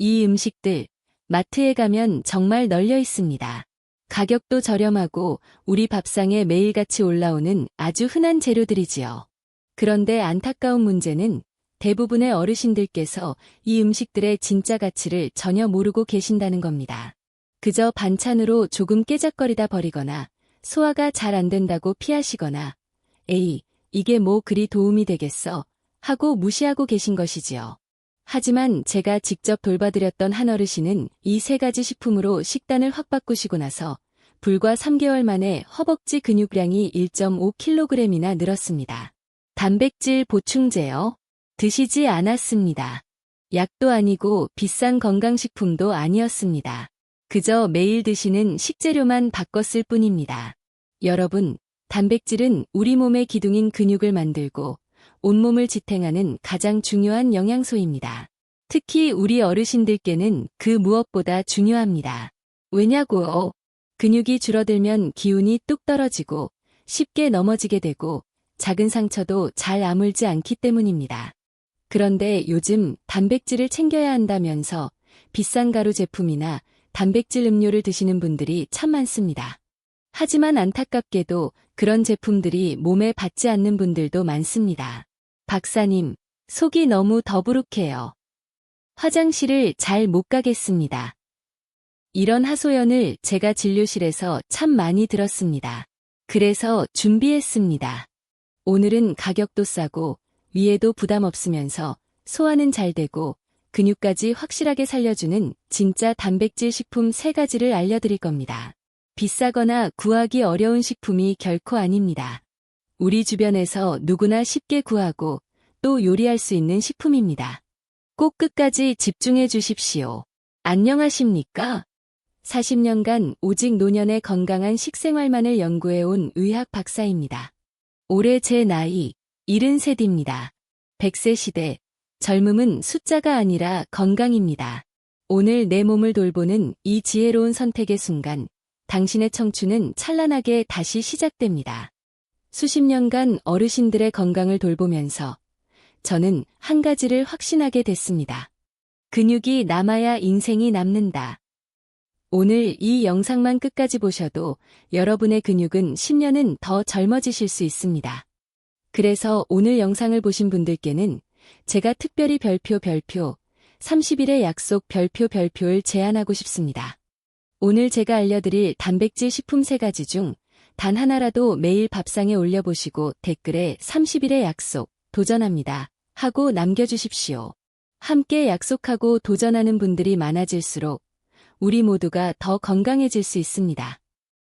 이 음식들, 마트에 가면 정말 널려 있습니다. 가격도 저렴하고 우리 밥상에 매일같이 올라오는 아주 흔한 재료들이지요. 그런데 안타까운 문제는 대부분의 어르신들께서 이 음식들의 진짜 가치를 전혀 모르고 계신다는 겁니다. 그저 반찬으로 조금 깨작거리다 버리거나 소화가 잘 안 된다고 피하시거나 에이, 이게 뭐 그리 도움이 되겠어 하고 무시하고 계신 것이지요. 하지만 제가 직접 돌봐드렸던 한 어르신은 이 세 가지 식품으로 식단을 확 바꾸시고 나서 불과 3개월 만에 허벅지 근육량이 1.5kg이나 늘었습니다. 단백질 보충제요? 드시지 않았습니다. 약도 아니고 비싼 건강식품도 아니었습니다. 그저 매일 드시는 식재료만 바꿨을 뿐입니다. 여러분, 단백질은 우리 몸의 기둥인 근육을 만들고 온몸을 지탱하는 가장 중요한 영양소입니다. 특히 우리 어르신들께는 그 무엇보다 중요합니다. 왜냐고요? 근육이 줄어들면 기운이 뚝 떨어지고 쉽게 넘어지게 되고 작은 상처도 잘 아물지 않기 때문입니다. 그런데 요즘 단백질을 챙겨야 한다면서 비싼 가루 제품이나 단백질 음료를 드시는 분들이 참 많습니다. 하지만 안타깝게도 그런 제품들이 몸에 받지 않는 분들도 많습니다. 박사님, 속이 너무 더부룩해요. 화장실을 잘 못 가겠습니다. 이런 하소연을 제가 진료실에서 참 많이 들었습니다. 그래서 준비했습니다. 오늘은 가격도 싸고 위에도 부담 없으면서 소화는 잘 되고 근육까지 확실하게 살려주는 진짜 단백질 식품 3가지를 알려드릴 겁니다. 비싸거나 구하기 어려운 식품이 결코 아닙니다. 우리 주변에서 누구나 쉽게 구하고 또 요리할 수 있는 식품입니다. 꼭 끝까지 집중해 주십시오. 안녕하십니까? 40년간 오직 노년의 건강한 식생활만을 연구해온 의학 박사입니다. 올해 제 나이 73입니다. 100세 시대, 젊음은 숫자가 아니라 건강입니다. 오늘 내 몸을 돌보는 이 지혜로운 선택의 순간, 당신의 청춘은 찬란하게 다시 시작됩니다. 수십 년간 어르신들의 건강을 돌보면서 저는 한 가지를 확신하게 됐습니다. 근육이 남아야 인생이 남는다. 오늘 이 영상만 끝까지 보셔도 여러분의 근육은 10년은 더 젊어지실 수 있습니다. 그래서 오늘 영상을 보신 분들께는 제가 특별히 별표 30일의 약속 별표를 제안하고 싶습니다. 오늘 제가 알려드릴 단백질 식품 3가지 중 단 하나라도 매일 밥상에 올려보시고 댓글에 30일의 약속, 도전합니다 하고 남겨주십시오. 함께 약속하고 도전하는 분들이 많아질수록 우리 모두가 더 건강해질 수 있습니다.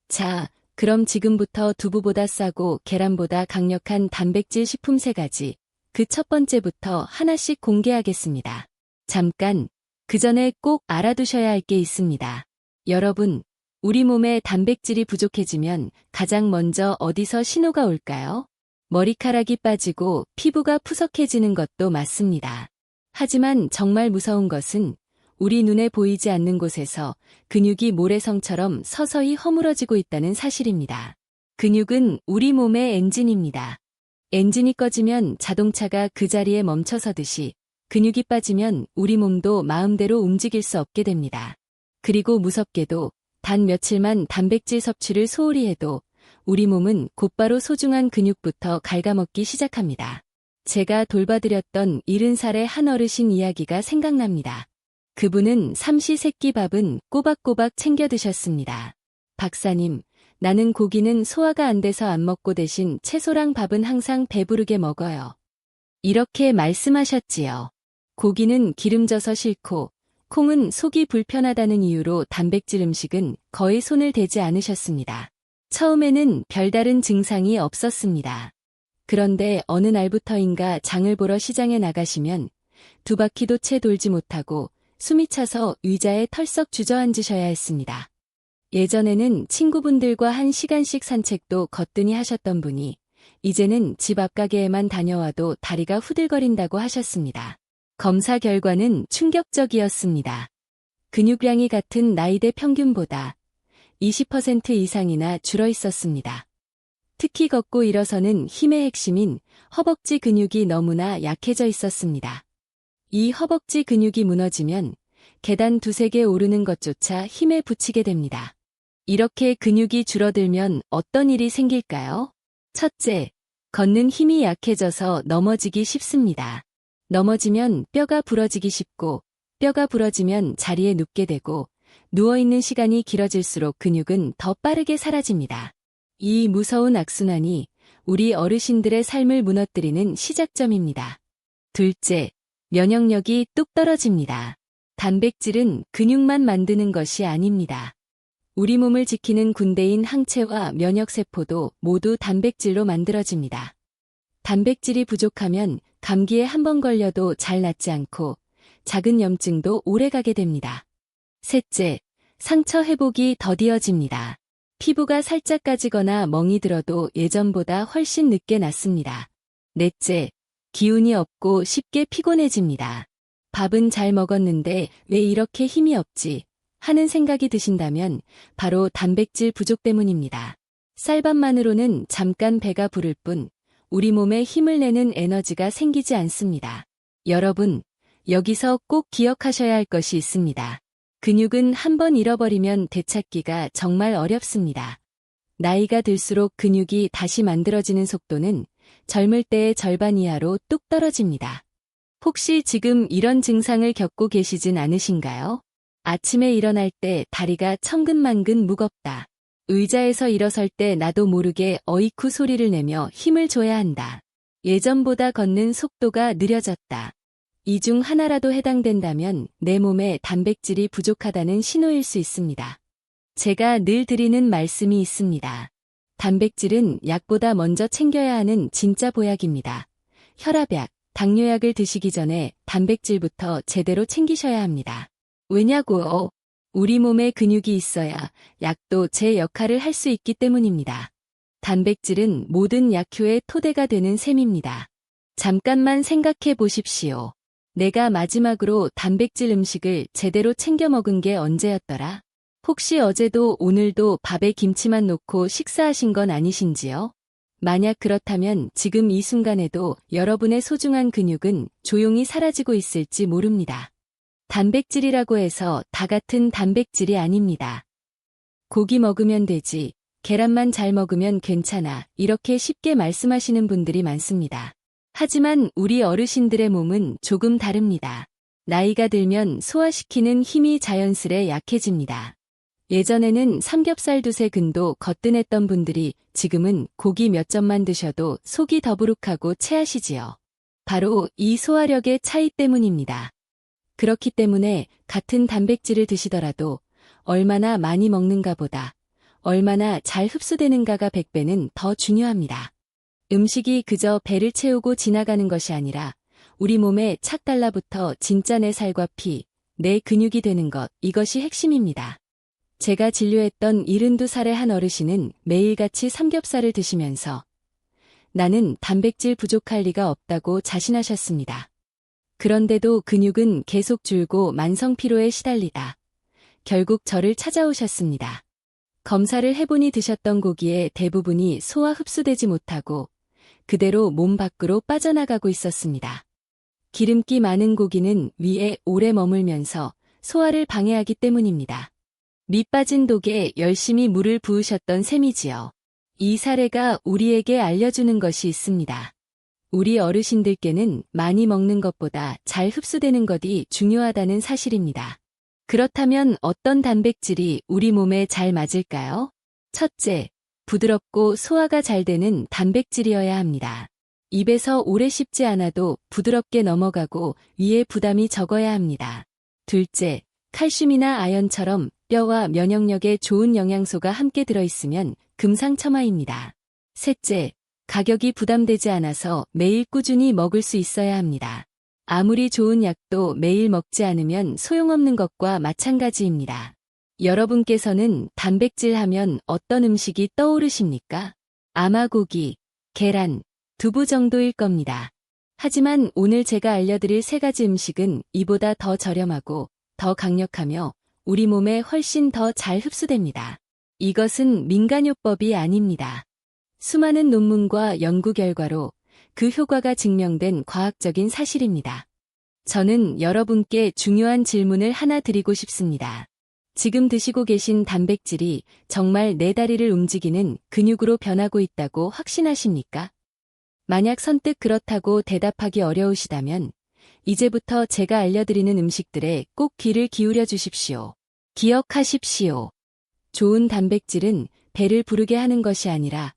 자, 그럼 지금부터 두부보다 싸고 계란보다 강력한 단백질 식품 3가지, 그 첫 번째부터 하나씩 공개하겠습니다. 잠깐, 그 전에 꼭 알아두셔야 할 게 있습니다. 여러분, 우리 몸에 단백질이 부족해지면 가장 먼저 어디서 신호가 올까요? 머리카락이 빠지고 피부가 푸석해지는 것도 맞습니다. 하지만 정말 무서운 것은 우리 눈에 보이지 않는 곳에서 근육이 모래성처럼 서서히 허물어지고 있다는 사실입니다. 근육은 우리 몸의 엔진입니다. 엔진이 꺼지면 자동차가 그 자리에 멈춰서듯이 근육이 빠지면 우리 몸도 마음대로 움직일 수 없게 됩니다. 그리고 무섭게도 단 며칠만 단백질 섭취를 소홀히 해도 우리 몸은 곧바로 소중한 근육부터 갉아먹기 시작합니다. 제가 돌봐드렸던 70살의 한 어르신 이야기가 생각납니다. 그분은 삼시세끼밥은 꼬박꼬박 챙겨 드셨습니다. 박사님, 나는 고기는 소화가 안 돼서 안 먹고 대신 채소랑 밥은 항상 배부르게 먹어요. 이렇게 말씀하셨지요. 고기는 기름져서 싫고 콩은 속이 불편하다는 이유로 단백질 음식은 거의 손을 대지 않으셨습니다. 처음에는 별다른 증상이 없었습니다. 그런데 어느 날부터인가 장을 보러 시장에 나가시면 2바퀴도 채 돌지 못하고 숨이 차서 의자에 털썩 주저앉으셔야 했습니다. 예전에는 친구분들과 1시간씩 산책도 거뜬히 하셨던 분이 이제는 집 앞 가게에만 다녀와도 다리가 후들거린다고 하셨습니다. 검사 결과는 충격적이었습니다. 근육량이 같은 나이대 평균보다 20% 이상이나 줄어 있었습니다. 특히 걷고 일어서는 힘의 핵심인 허벅지 근육이 너무나 약해져 있었습니다. 이 허벅지 근육이 무너지면 계단 두세 개 오르는 것조차 힘에 부치게 됩니다. 이렇게 근육이 줄어들면 어떤 일이 생길까요? 첫째, 걷는 힘이 약해져서 넘어지기 쉽습니다. 넘어지면 뼈가 부러지기 쉽고, 뼈가 부러지면 자리에 눕게 되고, 누워있는 시간이 길어질수록 근육은 더 빠르게 사라집니다. 이 무서운 악순환이 우리 어르신들의 삶을 무너뜨리는 시작점입니다. 둘째, 면역력이 뚝 떨어집니다. 단백질은 근육만 만드는 것이 아닙니다. 우리 몸을 지키는 군대인 항체와 면역세포도 모두 단백질로 만들어집니다. 단백질이 부족하면 감기에 한 번 걸려도 잘 낫지 않고 작은 염증도 오래가게 됩니다. 셋째, 상처 회복이 더디어집니다. 피부가 살짝 까지거나 멍이 들어도 예전보다 훨씬 늦게 낫습니다. 넷째, 기운이 없고 쉽게 피곤해집니다. 밥은 잘 먹었는데 왜 이렇게 힘이 없지? 하는 생각이 드신다면 바로 단백질 부족 때문입니다. 쌀밥만으로는 잠깐 배가 부를 뿐 우리 몸에 힘을 내는 에너지가 생기지 않습니다. 여러분, 여기서 꼭 기억하셔야 할 것이 있습니다. 근육은 한번 잃어버리면 되찾기가 정말 어렵습니다. 나이가 들수록 근육이 다시 만들어지는 속도는 젊을 때의 절반 이하로 뚝 떨어집니다. 혹시 지금 이런 증상을 겪고 계시진 않으신가요? 아침에 일어날 때 다리가 천근만근 무겁다. 의자에서 일어설 때 나도 모르게 어이쿠 소리를 내며 힘을 줘야 한다. 예전보다 걷는 속도가 느려졌다. 이 중 하나라도 해당된다면 내 몸에 단백질이 부족하다는 신호일 수 있습니다. 제가 늘 드리는 말씀이 있습니다. 단백질은 약보다 먼저 챙겨야 하는 진짜 보약입니다. 혈압약, 당뇨약을 드시기 전에 단백질부터 제대로 챙기셔야 합니다. 왜냐고요? 우리 몸에 근육이 있어야 약도 제 역할을 할 수 있기 때문입니다. 단백질은 모든 약효의 토대가 되는 셈입니다. 잠깐만 생각해 보십시오. 내가 마지막으로 단백질 음식을 제대로 챙겨 먹은 게 언제였더라? 혹시 어제도 오늘도 밥에 김치만 넣고 식사하신 건 아니신지요? 만약 그렇다면 지금 이 순간에도 여러분의 소중한 근육은 조용히 사라지고 있을지 모릅니다. 단백질이라고 해서 다 같은 단백질이 아닙니다. 고기 먹으면 되지, 계란만 잘 먹으면 괜찮아, 이렇게 쉽게 말씀하시는 분들이 많습니다. 하지만 우리 어르신들의 몸은 조금 다릅니다. 나이가 들면 소화시키는 힘이 자연스레 약해집니다. 예전에는 삼겹살 두세 근도 거뜬했던 분들이 지금은 고기 몇 점만 드셔도 속이 더부룩하고 체하시지요. 바로 이 소화력의 차이 때문입니다. 그렇기 때문에 같은 단백질을 드시더라도 얼마나 많이 먹는가 보다 얼마나 잘 흡수되는가가 100배는 더 중요합니다. 음식이 그저 배를 채우고 지나가는 것이 아니라 우리 몸에 착 달라붙어 진짜 내 살과 피, 내 근육이 되는 것, 이것이 핵심입니다. 제가 진료했던 72살의 한 어르신은 매일같이 삼겹살을 드시면서 나는 단백질 부족할 리가 없다고 자신하셨습니다. 그런데도 근육은 계속 줄고 만성 피로에 시달리다 결국 저를 찾아오셨습니다. 검사를 해보니 드셨던 고기의 대부분이 소화 흡수되지 못하고 그대로 몸 밖으로 빠져나가고 있었습니다. 기름기 많은 고기는 위에 오래 머물면서 소화를 방해하기 때문입니다. 밑 빠진 독에 열심히 물을 부으셨던 셈이지요. 이 사례가 우리에게 알려주는 것이 있습니다. 우리 어르신들께는 많이 먹는 것보다 잘 흡수되는 것이 중요하다는 사실입니다. 그렇다면 어떤 단백질이 우리 몸에 잘 맞을까요? 첫째, 부드럽고 소화가 잘 되는 단백질이어야 합니다. 입에서 오래 씹지 않아도 부드럽게 넘어가고 위에 부담이 적어야 합니다. 둘째, 칼슘이나 아연처럼 뼈와 면역력에 좋은 영양소가 함께 들어있으면 금상첨화입니다. 셋째, 가격이 부담되지 않아서 매일 꾸준히 먹을 수 있어야 합니다. 아무리 좋은 약도 매일 먹지 않으면 소용없는 것과 마찬가지입니다. 여러분께서는 단백질 하면 어떤 음식이 떠오르십니까? 아마 고기, 계란, 두부 정도일 겁니다. 하지만 오늘 제가 알려드릴 세 가지 음식은 이보다 더 저렴하고 더 강력하며 우리 몸에 훨씬 더 잘 흡수됩니다. 이것은 민간요법이 아닙니다. 수많은 논문과 연구 결과로 그 효과가 증명된 과학적인 사실입니다. 저는 여러분께 중요한 질문을 하나 드리고 싶습니다. 지금 드시고 계신 단백질이 정말 내 다리를 움직이는 근육으로 변하고 있다고 확신하십니까? 만약 선뜻 그렇다고 대답하기 어려우시다면 이제부터 제가 알려드리는 음식들에 꼭 귀를 기울여 주십시오. 기억하십시오. 좋은 단백질은 배를 부르게 하는 것이 아니라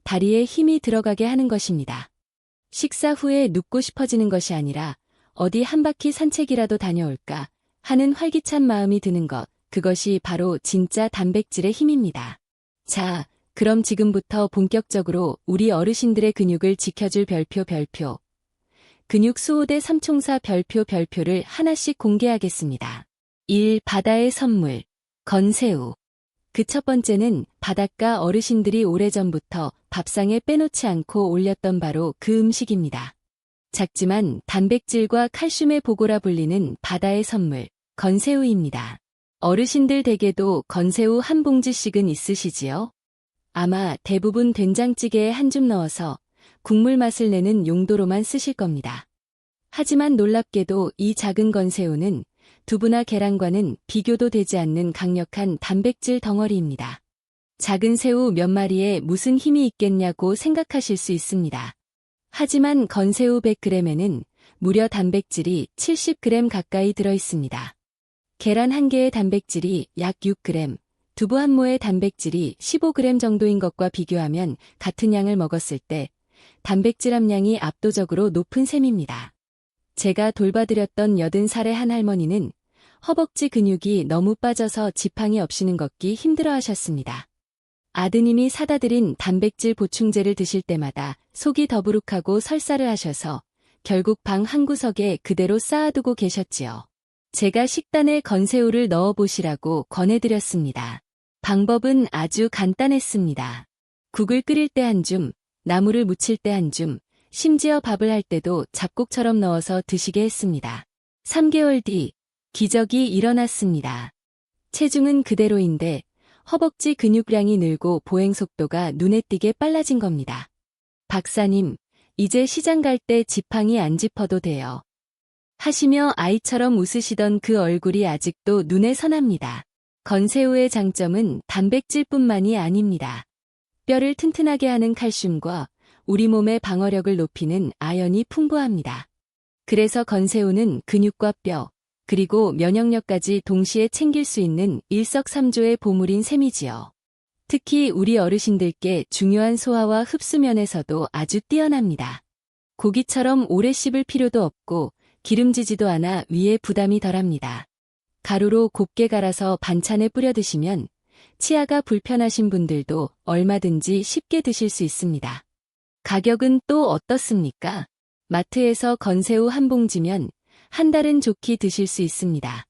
다리에 힘이 들어가게 하는 것입니다. 식사 후에 눕고 싶어지는 것이 아니라 어디 한 바퀴 산책이라도 다녀올까 하는 활기찬 마음이 드는 것, 그것이 바로 진짜 단백질의 힘입니다. 자, 그럼 지금부터 본격적으로 우리 어르신들의 근육을 지켜줄 별표. 근육 수호대 삼총사 별표를 하나씩 공개하겠습니다. 1. 바다의 선물. 건새우. 그 첫 번째는 바닷가 어르신들이 오래전부터 밥상에 빼놓지 않고 올렸던 바로 그 음식입니다. 작지만 단백질과 칼슘의 보고라 불리는 바다의 선물, 건새우입니다. 어르신들 댁에도 건새우 한 봉지씩은 있으시지요? 아마 대부분 된장찌개에 한 줌 넣어서 국물 맛을 내는 용도로만 쓰실 겁니다. 하지만 놀랍게도 이 작은 건새우는 두부나 계란과는 비교도 되지 않는 강력한 단백질 덩어리입니다. 작은 새우 몇 마리에 무슨 힘이 있겠냐고 생각하실 수 있습니다. 하지만 건새우 100g에는 무려 단백질이 70g 가까이 들어있습니다. 계란 한 개의 단백질이 약 6g, 두부 한 모의 단백질이 15g 정도인 것과 비교하면 같은 양을 먹었을 때 단백질 함량이 압도적으로 높은 셈입니다. 제가 돌봐드렸던 80살의 한 할머니는 허벅지 근육이 너무 빠져서 지팡이 없이는 걷기 힘들어하셨습니다. 아드님이 사다 드린 단백질 보충제를 드실 때마다 속이 더부룩하고 설사를 하셔서 결국 방 한구석에 그대로 쌓아두고 계셨지요. 제가 식단에 건새우를 넣어보시라고 권해드렸습니다. 방법은 아주 간단했습니다. 국을 끓일 때 한 줌, 나물을 무칠 때 한 줌, 심지어 밥을 할 때도 잡곡처럼 넣어서 드시게 했습니다. 3개월 뒤, 기적이 일어났습니다. 체중은 그대로인데 허벅지 근육량이 늘고 보행 속도가 눈에 띄게 빨라진 겁니다. 박사님, 이제 시장 갈 때 지팡이 안 짚어도 돼요. 하시며 아이처럼 웃으시던 그 얼굴이 아직도 눈에 선합니다. 건새우의 장점은 단백질뿐만이 아닙니다. 뼈를 튼튼하게 하는 칼슘과 우리 몸의 방어력을 높이는 아연이 풍부합니다. 그래서 건새우는 근육과 뼈, 그리고 면역력까지 동시에 챙길 수 있는 일석삼조의 보물인 셈이지요. 특히 우리 어르신들께 중요한 소화와 흡수 면에서도 아주 뛰어납니다. 고기처럼 오래 씹을 필요도 없고 기름지지도 않아 위에 부담이 덜합니다. 가루로 곱게 갈아서 반찬에 뿌려 드시면 치아가 불편하신 분들도 얼마든지 쉽게 드실 수 있습니다. 가격은 또 어떻습니까? 마트에서 건새우 한 봉지면 한 달은 좋게 드실 수 있습니다.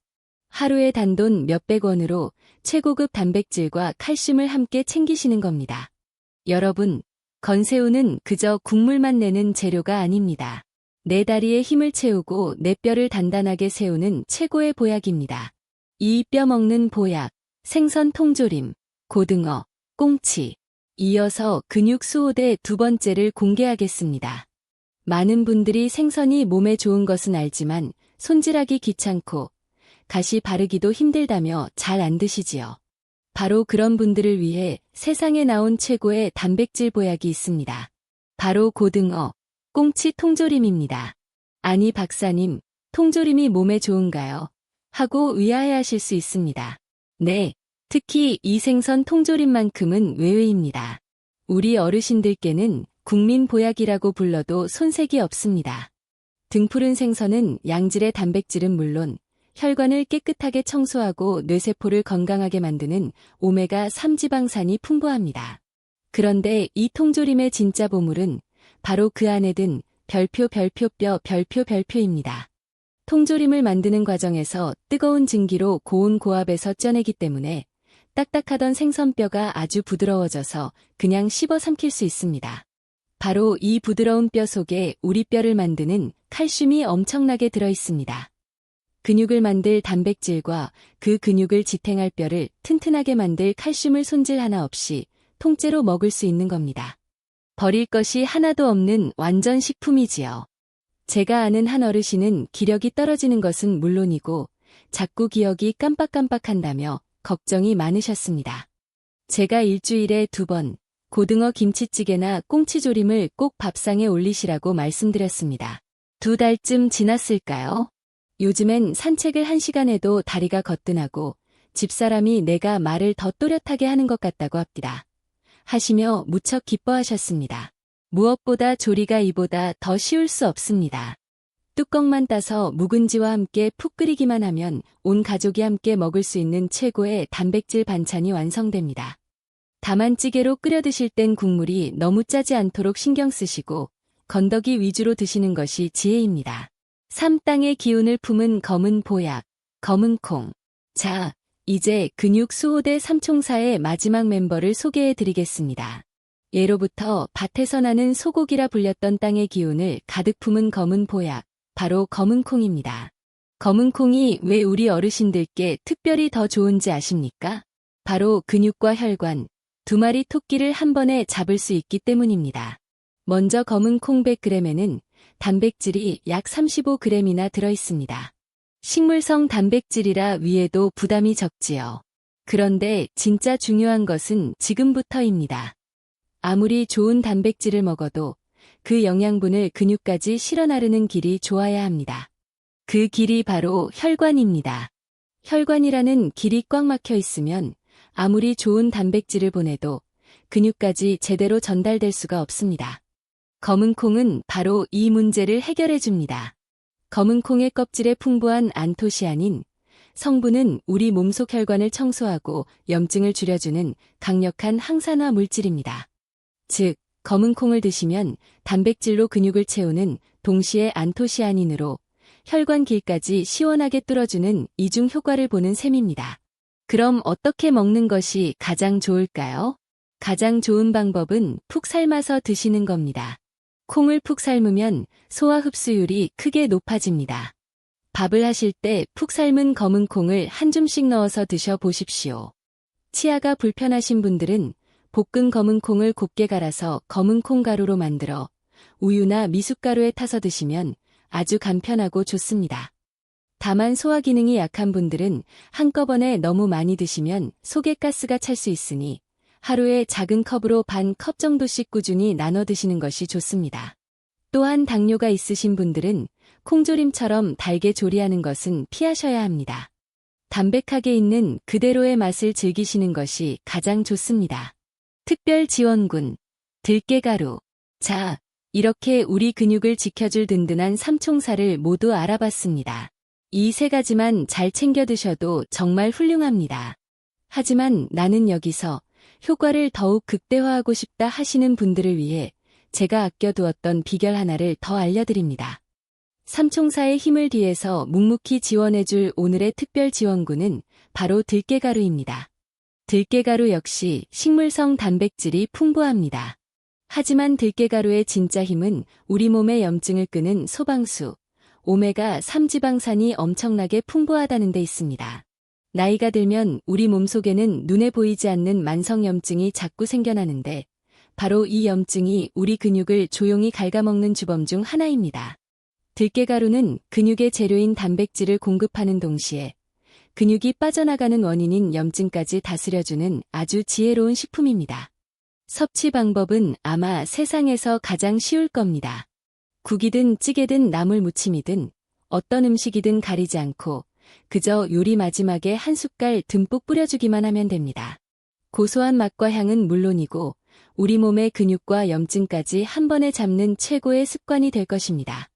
하루에 단돈 몇백 원으로 최고급 단백질과 칼슘을 함께 챙기시는 겁니다. 여러분, 건새우는 그저 국물만 내는 재료가 아닙니다. 내 다리에 힘을 채우고 내 뼈를 단단하게 세우는 최고의 보약입니다. 이 뼈 먹는 보약, 생선 통조림, 고등어, 꽁치. 이어서 근육 수호대 두 번째를 공개하겠습니다. 많은 분들이 생선이 몸에 좋은 것은 알지만 손질하기 귀찮고 가시 바르기도 힘들다며 잘 안 드시지요. 바로 그런 분들을 위해 세상에 나온 최고의 단백질 보약이 있습니다. 바로 고등어, 꽁치 통조림입니다. 아니 박사님, 통조림이 몸에 좋은가요? 하고 의아해하실 수 있습니다. 네, 특히 이 생선 통조림만큼은 외외입니다. 우리 어르신들께는 국민 보약이라고 불러도 손색이 없습니다. 등푸른 생선은 양질의 단백질은 물론 혈관을 깨끗하게 청소하고 뇌세포를 건강하게 만드는 오메가3 지방산이 풍부합니다. 그런데 이 통조림의 진짜 보물은 바로 그 안에 든 별표입니다. 통조림을 만드는 과정에서 뜨거운 증기로 고온 고압에서 쪄내기 때문에 딱딱하던 생선뼈가 아주 부드러워져서 그냥 씹어 삼킬 수 있습니다. 바로 이 부드러운 뼈 속에 우리 뼈를 만드는 칼슘이 엄청나게 들어있습니다. 근육을 만들 단백질과 그 근육을 지탱할 뼈를 튼튼하게 만들 칼슘을 손질 하나 없이 통째로 먹을 수 있는 겁니다. 버릴 것이 하나도 없는 완전 식품이지요. 제가 아는 한 어르신은 기력이 떨어지는 것은 물론이고 자꾸 기억이 깜빡깜빡한다며 걱정이 많으셨습니다. 제가 일주일에 2번 고등어 김치찌개나 꽁치조림을 꼭 밥상에 올리시라고 말씀드렸습니다. 2달쯤 지났을까요? 요즘엔 산책을 1시간 해도 다리가 거뜬하고 집사람이 내가 말을 더 또렷하게 하는 것 같다고 합니다. 하시며 무척 기뻐하셨습니다. 무엇보다 조리가 이보다 더 쉬울 수 없습니다. 뚜껑만 따서 묵은지와 함께 푹 끓이기만 하면 온 가족이 함께 먹을 수 있는 최고의 단백질 반찬이 완성됩니다. 다만 찌개로 끓여 드실 땐 국물이 너무 짜지 않도록 신경 쓰시고 건더기 위주로 드시는 것이 지혜입니다. 삶땅의 기운을 품은 검은 보약, 검은 콩. 자, 이제 근육 수호대 삼총사의 마지막 멤버를 소개해 드리겠습니다. 예로부터 밭에서 나는 소고기라 불렸던 땅의 기운을 가득 품은 검은 보약, 바로 검은 콩입니다. 검은 콩이 왜 우리 어르신들께 특별히 더 좋은지 아십니까? 바로 근육과 혈관, 2마리 토끼를 한 번에 잡을 수 있기 때문입니다. 먼저 검은 콩 100g에는 단백질이 약 35g이나 들어있습니다. 식물성 단백질이라 위에도 부담이 적지요. 그런데 진짜 중요한 것은 지금부터입니다. 아무리 좋은 단백질을 먹어도 그 영양분을 근육까지 실어 나르는 길이 좋아야 합니다. 그 길이 바로 혈관입니다. 혈관이라는 길이 꽉 막혀 있으면 아무리 좋은 단백질을 보내도 근육까지 제대로 전달될 수가 없습니다. 검은 콩은 바로 이 문제를 해결해 줍니다. 검은 콩의 껍질에 풍부한 안토시아닌 성분은 우리 몸속 혈관을 청소하고 염증을 줄여주는 강력한 항산화 물질입니다. 즉, 검은 콩을 드시면 단백질로 근육을 채우는 동시에 안토시아닌으로 혈관 길까지 시원하게 뚫어주는 이중 효과를 보는 셈입니다. 그럼 어떻게 먹는 것이 가장 좋을까요? 가장 좋은 방법은 푹 삶아서 드시는 겁니다. 콩을 푹 삶으면 소화 흡수율이 크게 높아집니다. 밥을 하실 때 푹 삶은 검은 콩을 한 줌씩 넣어서 드셔 보십시오. 치아가 불편하신 분들은 볶은 검은 콩을 곱게 갈아서 검은 콩 가루로 만들어 우유나 미숫가루에 타서 드시면 아주 간편하고 좋습니다. 다만 소화 기능이 약한 분들은 한꺼번에 너무 많이 드시면 속에 가스가 찰 수 있으니 하루에 작은 컵으로 반 컵 정도씩 꾸준히 나눠 드시는 것이 좋습니다. 또한 당뇨가 있으신 분들은 콩조림처럼 달게 조리하는 것은 피하셔야 합니다. 담백하게 있는 그대로의 맛을 즐기시는 것이 가장 좋습니다. 특별 지원군, 들깨가루. 자, 이렇게 우리 근육을 지켜줄 든든한 삼총사를 모두 알아봤습니다. 이 3가지만 잘 챙겨 드셔도 정말 훌륭합니다. 하지만 나는 여기서 효과를 더욱 극대화하고 싶다 하시는 분들을 위해 제가 아껴두었던 비결 하나를 더 알려드립니다. 삼총사의 힘을 뒤에서 묵묵히 지원해줄 오늘의 특별 지원군은 바로 들깨가루입니다. 들깨가루 역시 식물성 단백질이 풍부합니다. 하지만 들깨가루의 진짜 힘은 우리 몸의 염증을 끄는 소방수, 오메가3 지방산이 엄청나게 풍부하다는 데 있습니다. 나이가 들면 우리 몸속에는 눈에 보이지 않는 만성염증이 자꾸 생겨나는데 바로 이 염증이 우리 근육을 조용히 갉아먹는 주범 중 하나입니다. 들깨가루는 근육의 재료인 단백질을 공급하는 동시에 근육이 빠져나가는 원인인 염증까지 다스려주는 아주 지혜로운 식품입니다. 섭취 방법은 아마 세상에서 가장 쉬울 겁니다. 국이든 찌개든 나물 무침이든 어떤 음식이든 가리지 않고 그저 요리 마지막에 한 숟갈 듬뿍 뿌려주기만 하면 됩니다. 고소한 맛과 향은 물론이고 우리 몸의 근육과 염증까지 한 번에 잡는 최고의 습관이 될 것입니다.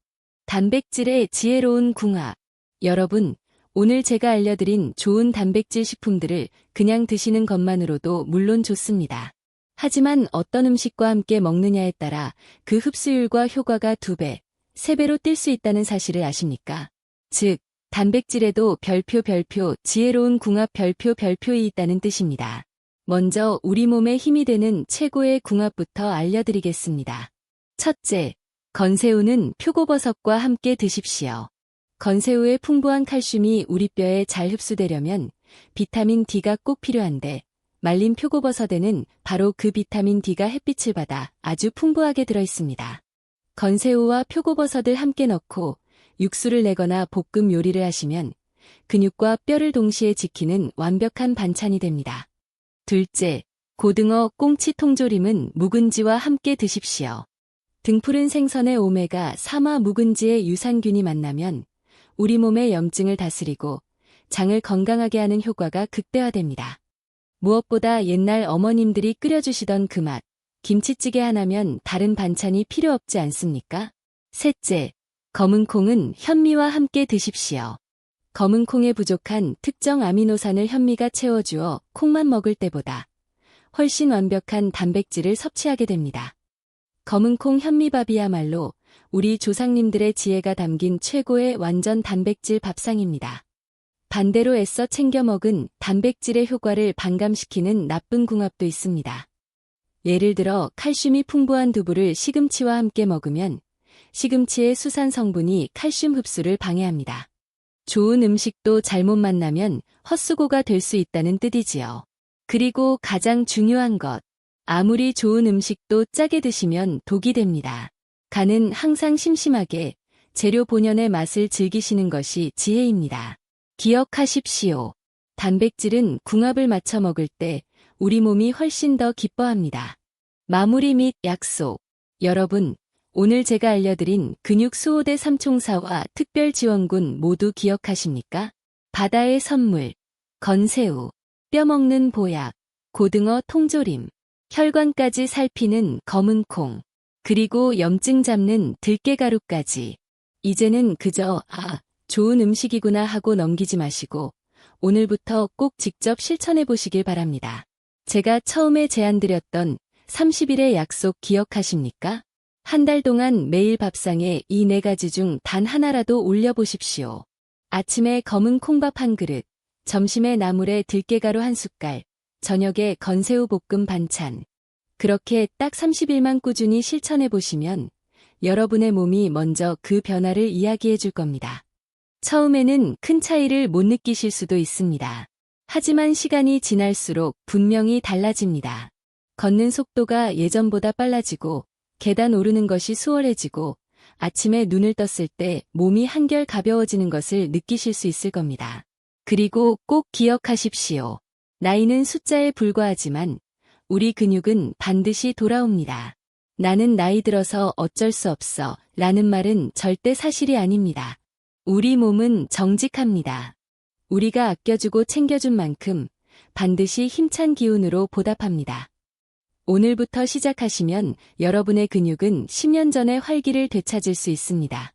단백질의 지혜로운 궁합. 여러분, 오늘 제가 알려드린 좋은 단백질 식품들을 그냥 드시는 것만으로도 물론 좋습니다. 하지만 어떤 음식과 함께 먹느냐에 따라 그 흡수율과 효과가 2배, 3배로 뛸 수 있다는 사실을 아십니까? 즉, 단백질에도 별표 지혜로운 궁합 별표이 있다는 뜻입니다. 먼저 우리 몸에 힘이 되는 최고의 궁합부터 알려드리겠습니다. 첫째, 건새우는 표고버섯과 함께 드십시오. 건새우의 풍부한 칼슘이 우리 뼈에 잘 흡수되려면 비타민 D가 꼭 필요한데 말린 표고버섯에는 바로 그 비타민 D가 햇빛을 받아 아주 풍부하게 들어있습니다. 건새우와 표고버섯을 함께 넣고 육수를 내거나 볶음 요리를 하시면 근육과 뼈를 동시에 지키는 완벽한 반찬이 됩니다. 둘째, 고등어 꽁치 통조림은 묵은지와 함께 드십시오. 등푸른 생선의 오메가 3와 묵은지의 유산균이 만나면 우리 몸의 염증을 다스리고 장을 건강하게 하는 효과가 극대화됩니다. 무엇보다 옛날 어머님들이 끓여주시던 그 맛, 김치찌개 하나면 다른 반찬이 필요 없지 않습니까? 셋째, 검은콩은 현미와 함께 드십시오. 검은콩에 부족한 특정 아미노산을 현미가 채워주어 콩만 먹을 때보다 훨씬 완벽한 단백질을 섭취하게 됩니다. 검은콩 현미밥이야말로 우리 조상님들의 지혜가 담긴 최고의 완전 단백질 밥상입니다. 반대로 애써 챙겨 먹은 단백질의 효과를 반감시키는 나쁜 궁합도 있습니다. 예를 들어 칼슘이 풍부한 두부를 시금치와 함께 먹으면 시금치의 수산 성분이 칼슘 흡수를 방해합니다. 좋은 음식도 잘못 만나면 헛수고가 될 수 있다는 뜻이지요. 그리고 가장 중요한 것, 아무리 좋은 음식도 짜게 드시면 독이 됩니다. 간은 항상 심심하게 재료 본연의 맛을 즐기시는 것이 지혜입니다. 기억하십시오. 단백질은 궁합을 맞춰 먹을 때 우리 몸이 훨씬 더 기뻐합니다. 마무리 및 약속. 여러분, 오늘 제가 알려드린 근육 수호대 삼총사와 특별지원군 모두 기억하십니까? 바다의 선물, 건새우, 뼈 먹는 보약, 고등어 통조림, 혈관까지 살피는 검은콩, 그리고 염증 잡는 들깨가루까지. 이제는 그저 좋은 음식이구나 하고 넘기지 마시고 오늘부터 꼭 직접 실천해 보시길 바랍니다. 제가 처음에 제안드렸던 30일의 약속 기억하십니까? 한 달 동안 매일 밥상에 이 4가지 중 단 하나라도 올려보십시오. 아침에 검은 콩밥 한 그릇, 점심에 나물에 들깨가루 한 숟갈, 저녁에 건새우 볶음 반찬. 그렇게 딱 30일만 꾸준히 실천해 보시면 여러분의 몸이 먼저 그 변화를 이야기해 줄 겁니다. 처음에는 큰 차이를 못 느끼실 수도 있습니다. 하지만 시간이 지날수록 분명히 달라집니다. 걷는 속도가 예전보다 빨라지고 계단 오르는 것이 수월해지고 아침에 눈을 떴을 때 몸이 한결 가벼워지는 것을 느끼실 수 있을 겁니다. 그리고 꼭 기억하십시오. 나이는 숫자에 불과하지만 우리 근육은 반드시 돌아옵니다. 나는 나이 들어서 어쩔 수 없어 라는 말은 절대 사실이 아닙니다. 우리 몸은 정직합니다. 우리가 아껴주고 챙겨준 만큼 반드시 힘찬 기운으로 보답합니다. 오늘부터 시작하시면 여러분의 근육은 10년 전의 활기를 되찾을 수 있습니다.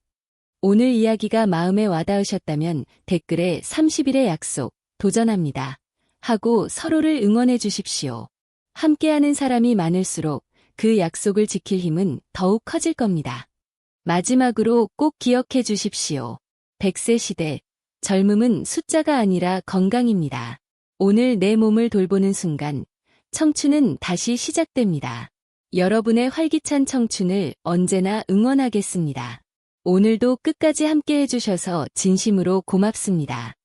오늘 이야기가 마음에 와닿으셨다면 댓글에 30일의 약속, 도전합니다. 하고 서로를 응원해 주십시오. 함께하는 사람이 많을수록 그 약속을 지킬 힘은 더욱 커질 겁니다. 마지막으로 꼭 기억해 주십시오. 100세 시대, 젊음은 숫자가 아니라 건강입니다. 오늘 내 몸을 돌보는 순간, 청춘은 다시 시작됩니다. 여러분의 활기찬 청춘을 언제나 응원하겠습니다. 오늘도 끝까지 함께 해주셔서 진심으로 고맙습니다.